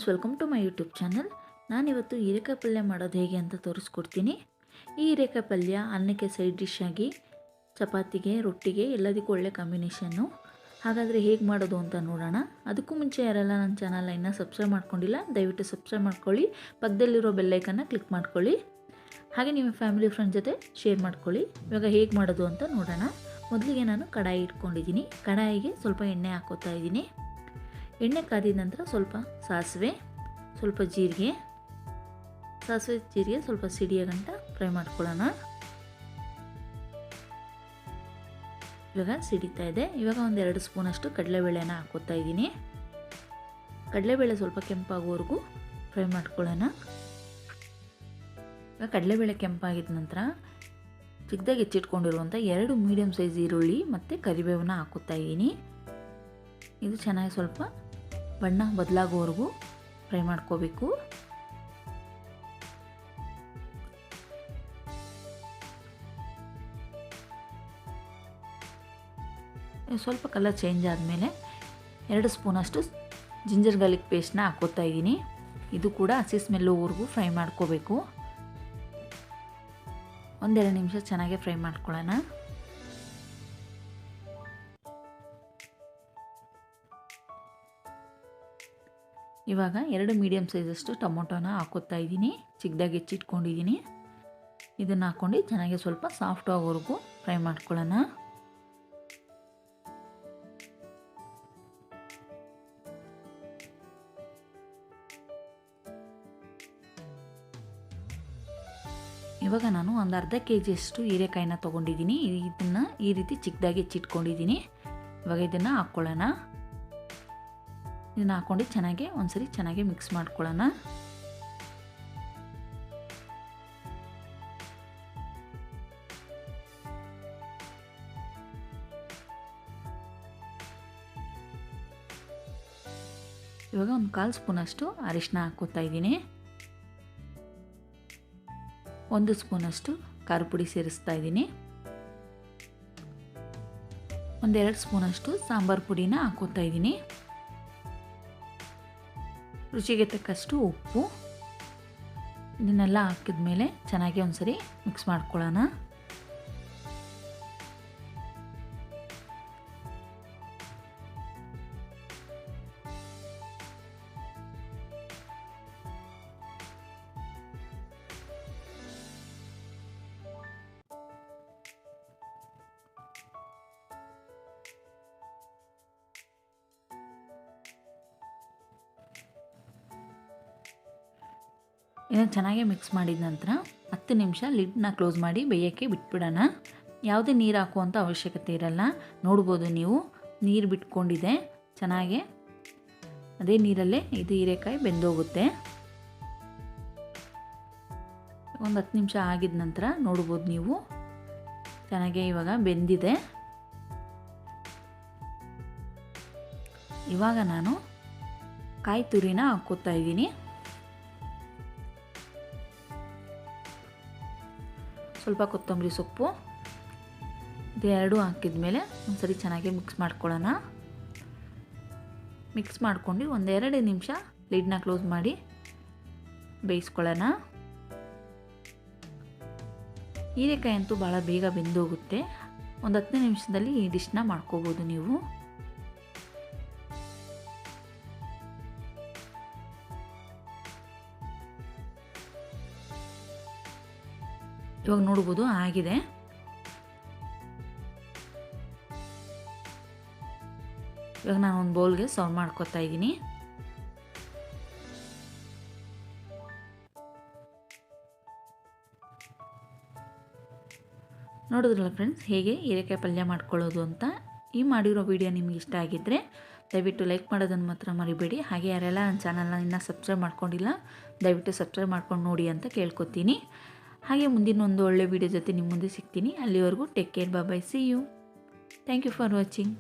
Welcome to my YouTube channel. ನಾನಿವತ್ತು ಹೀರೆಕಾಯಿ ಪಲ್ಯ ಮಾಡೋದು ಹೇಗೆ ಅಂತ ತೋರಿಸ್ಕೊಡ್ತೀನಿ. ಈ ಹೀರೆಕಾಯಿ ಪಲ್ಯ ಅನ್ನಕ್ಕೆ ಸೈಡ್ ಡಿಶ್ ಆಗಿ, ಚಪಾತಿಗೆ, ರೊಟ್ಟಿಗೆ ಎಲ್ಲದಕ್ಕೂ ಒಳ್ಳೆ ಕಾಂಬಿನೇಷನ್ನು. ಹಾಗಾದರೆ ಹೇಗೆ ಮಾಡೋದು ಅಂತ ನೋಡೋಣ. ಅದಕ್ಕೂ ಮುಂಚೆ ಯಾರೆಲ್ಲ ನನ್ನ ಚಾನಲ್ನ ಇನ್ನೂ ಸಬ್ಸ್ಕ್ರೈಬ್ ಮಾಡ್ಕೊಂಡಿಲ್ಲ, ದಯವಿಟ್ಟು ಸಬ್ಸ್ಕ್ರೈಬ್ ಮಾಡ್ಕೊಳ್ಳಿ. ಪಕ್ಕದಲ್ಲಿರೋ ಬೆಲ್ಲೈಕನ್ನ ಕ್ಲಿಕ್ ಮಾಡ್ಕೊಳ್ಳಿ. ಹಾಗೆ ನಿಮ್ಮ ಫ್ಯಾಮಿಲಿ ಫ್ರೆಂಡ್ ಜೊತೆ ಶೇರ್ ಮಾಡ್ಕೊಳ್ಳಿ. ಇವಾಗ ಹೇಗೆ ಮಾಡೋದು ಅಂತ ನೋಡೋಣ. ಮೊದಲಿಗೆ ನಾನು ಕಡಾಯಿ ಇಟ್ಕೊಂಡಿದ್ದೀನಿ. ಕಡಾಯಿಗೆ ಸ್ವಲ್ಪ ಎಣ್ಣೆ ಹಾಕೋತಾ ಇದ್ದೀನಿ. ಎಣ್ಣೆ ಕಾದಿದ ನಂತರ ಸ್ವಲ್ಪ ಸಾಸಿವೆ, ಸ್ವಲ್ಪ ಜೀರಿಗೆ ಸ್ವಲ್ಪ ಸಿಡಿಯ ಗಂಟ ಫ್ರೈ ಮಾಡ್ಕೊಳ್ಳೋಣ. ಇವಾಗ ಸಿಡಿತಾ ಇದೆ. ಇವಾಗ ಒಂದು 2 ಸ್ಪೂನಷ್ಟು ಕಡಲೆಬೇಳೆನ ಹಾಕೋತಾ ಇದ್ದೀನಿ. ಕಡಲೆಬೇಳೆ ಸ್ವಲ್ಪ ಕೆಂಪಾಗೋವರೆಗೂ ಫ್ರೈ ಮಾಡ್ಕೊಳ್ಳೋಣ. ಇವಾಗ ಕಡಲೆಬೇಳೆ ಕೆಂಪಾಗಿದ ನಂತರ ಚಿಕ್ಕದಾಗಿ ಹೆಚ್ಚಿಟ್ಕೊಂಡಿರುವಂಥ 2 ಮೀಡಿಯಮ್ ಸೈಜ್ ಈರುಳ್ಳಿ ಮತ್ತು ಕರಿಬೇವನ್ನ ಹಾಕೋತಾ ಇದ್ದೀನಿ. ಇದು ಚೆನ್ನಾಗಿ ಸ್ವಲ್ಪ ಬಣ್ಣ ಬದಲಾಗೋವರೆಗೂ ಫ್ರೈ ಮಾಡ್ಕೋಬೇಕು. ಸ್ವಲ್ಪ ಕಲರ್ ಚೇಂಜ್ ಆದಮೇಲೆ 2 ಸ್ಪೂನಷ್ಟು ಜಿಂಜರ್ ಗಾರ್ಲಿಕ್ ಪೇಸ್ಟ್ನ ಹಾಕೋತಾ ಇದ್ದೀನಿ. ಇದು ಕೂಡ ಹಸಿ ಸ್ಮೆಲ್ ಹೋಗೋವರೆಗೂ ಫ್ರೈ ಮಾಡ್ಕೋಬೇಕು. 1-2 ನಿಮಿಷ ಚೆನ್ನಾಗಿ ಫ್ರೈ ಮಾಡ್ಕೊಳ್ಳೋಣ. ಇವಾಗ 2 ಮೀಡಿಯಮ್ ಸೈಜಷ್ಟು ಟೊಮೊಟೊನ ಹಾಕೋತಾ ಇದ್ದೀನಿ. ಚಿಕ್ಕದಾಗಿ ಹೆಚ್ಚಿಟ್ಕೊಂಡಿದ್ದೀನಿ. ಇದನ್ನು ಹಾಕ್ಕೊಂಡು ಚೆನ್ನಾಗಿ ಸ್ವಲ್ಪ ಸಾಫ್ಟ್ ಆಗೋವರೆಗೂ ಫ್ರೈ ಮಾಡ್ಕೊಳ್ಳೋಣ. ಇವಾಗ ನಾನು ಒಂದು ಅರ್ಧ ಕೆಜಿಯಷ್ಟು ಹೀರೆಕಾಯಿನ ತೊಗೊಂಡಿದ್ದೀನಿ. ಇದನ್ನು ಈ ರೀತಿ ಚಿಕ್ಕದಾಗಿ ಹೆಚ್ಚಿಟ್ಕೊಂಡಿದ್ದೀನಿ. ಇವಾಗ ಇದನ್ನು ಹಾಕ್ಕೊಳ್ಳೋಣ. ಇದನ್ನು ಹಾಕ್ಕೊಂಡು ಒಂದ್ಸರಿ ಚೆನ್ನಾಗಿ ಮಿಕ್ಸ್ ಮಾಡ್ಕೊಳ್ಳೋಣ. ಇವಾಗ ಒಂದು 1/4 ಸ್ಪೂನಷ್ಟು ಅರಿಶಿನ ಹಾಕೋತಾ ಇದ್ದೀನಿ. 1 ಸ್ಪೂನಷ್ಟು ಖಾರ ಪುಡಿ ಸೇರಿಸ್ತಾ ಇದ್ದೀನಿ. 1-2 ಸ್ಪೂನಷ್ಟು ಸಾಂಬಾರು ಪುಡಿನ ಹಾಕೋತಾ ಇದ್ದೀನಿ. ರುಚಿಗೆ ತಕ್ಕಷ್ಟು ಉಪ್ಪು. ಇದನ್ನೆಲ್ಲ ಹಾಕಿದ ಮೇಲೆ ಚೆನ್ನಾಗಿ ಒಂದ್ಸರಿ ಮಿಕ್ಸ್ ಮಾಡ್ಕೊಳ್ಳೋಣ. ಇದನ್ನು ಚೆನ್ನಾಗಿ ಮಿಕ್ಸ್ ಮಾಡಿದ ನಂತರ 10 ನಿಮಿಷ ಲಿಡ್ನ ಕ್ಲೋಸ್ ಮಾಡಿ ಬೇಯೋಕ್ಕೆ ಬಿಟ್ಬಿಡೋಣ. ಯಾವುದೇ ನೀರು ಹಾಕುವಂಥ ಅವಶ್ಯಕತೆ ಇರಲ್ಲ. ನೋಡ್ಬೋದು ನೀವು, ನೀರು ಬಿಟ್ಕೊಂಡಿದೆ ಚೆನ್ನಾಗಿ. ಅದೇ ನೀರಲ್ಲೇ ಇದು ಹೀರೆಕಾಯಿ ಬೆಂದೋಗುತ್ತೆ. ಒಂದು 10 ನಿಮಿಷ ಆಗಿದ ನಂತರ ನೋಡ್ಬೋದು ನೀವು, ಚೆನ್ನಾಗಿ ಇವಾಗ ಬೆಂದಿದೆ. ಇವಾಗ ನಾನು ಕಾಯಿ ತುರಿನ ಹಾಕ್ಕೋತಾ ಇದ್ದೀನಿ. ಸ್ವಲ್ಪ ಕೊತ್ತಂಬರಿ ಸೊಪ್ಪು, ಇದೆರಡು ಹಾಕಿದ ಮೇಲೆ ಒಂದ್ಸರಿ ಚೆನ್ನಾಗಿ ಮಿಕ್ಸ್ ಮಾಡ್ಕೊಳ್ಳೋಣ. ಮಿಕ್ಸ್ ಮಾಡ್ಕೊಂಡು 1-2 ನಿಮಿಷ ಲಿಡ್ನ ಕ್ಲೋಸ್ ಮಾಡಿ ಬೇಯಿಸ್ಕೊಳ್ಳೋಣ. ಹೀರೆಕಾಯಿ ಅಂತೂ ಭಾಳ ಬೇಗ ಬೆಂದೋಗುತ್ತೆ. ಒಂದು 10 ನಿಮಿಷದಲ್ಲಿ ಈ ಡಿಶ್ನ ಮಾಡ್ಕೋಬೋದು ನೀವು. ಇವಾಗ ನೋಡ್ಬೋದು ಆಗಿದೆ. ಇವಾಗ ನಾನು ಒಂದು ಬೌಲ್ಗೆ ಸರ್ವ್ ಮಾಡ್ಕೊತಾ ಇದ್ದೀನಿ. ನೋಡಿದ್ರಲ್ಲ ಫ್ರೆಂಡ್ಸ್, ಹೇಗೆ ಹೀರೆಕಾಯಿ ಪಲ್ಯ ಮಾಡ್ಕೊಳ್ಳೋದು ಅಂತ. ಈ ಮಾಡಿರೋ ವಿಡಿಯೋ ನಿಮ್ಗೆ ಇಷ್ಟ ಆಗಿದ್ದರೆ ದಯವಿಟ್ಟು ಲೈಕ್ ಮಾಡೋದನ್ನು ಮಾತ್ರ ಮರಿಬೇಡಿ. ಹಾಗೆ ಯಾರೆಲ್ಲ ನನ್ನ ಚಾನಲ್ನ ಇನ್ನೂ ಸಬ್ಸ್ಕ್ರೈಬ್ ಮಾಡ್ಕೊಂಡಿಲ್ಲ, ದಯವಿಟ್ಟು ಸಬ್ಸ್ಕ್ರೈಬ್ ಮಾಡ್ಕೊಂಡು ನೋಡಿ ಅಂತ ಕೇಳ್ಕೊತೀನಿ. ಹಾಗೆ ಮುಂದಿನ ಒಂದು ಒಳ್ಳೆ ವಿಡಿಯೋ ಜೊತೆ ನಿಮ್ಮ ಮುಂದೆ ಸಿಗ್ತೀನಿ. ಅಲ್ಲಿವರೆಗೂ take care, bye, see you. Thank you for watching.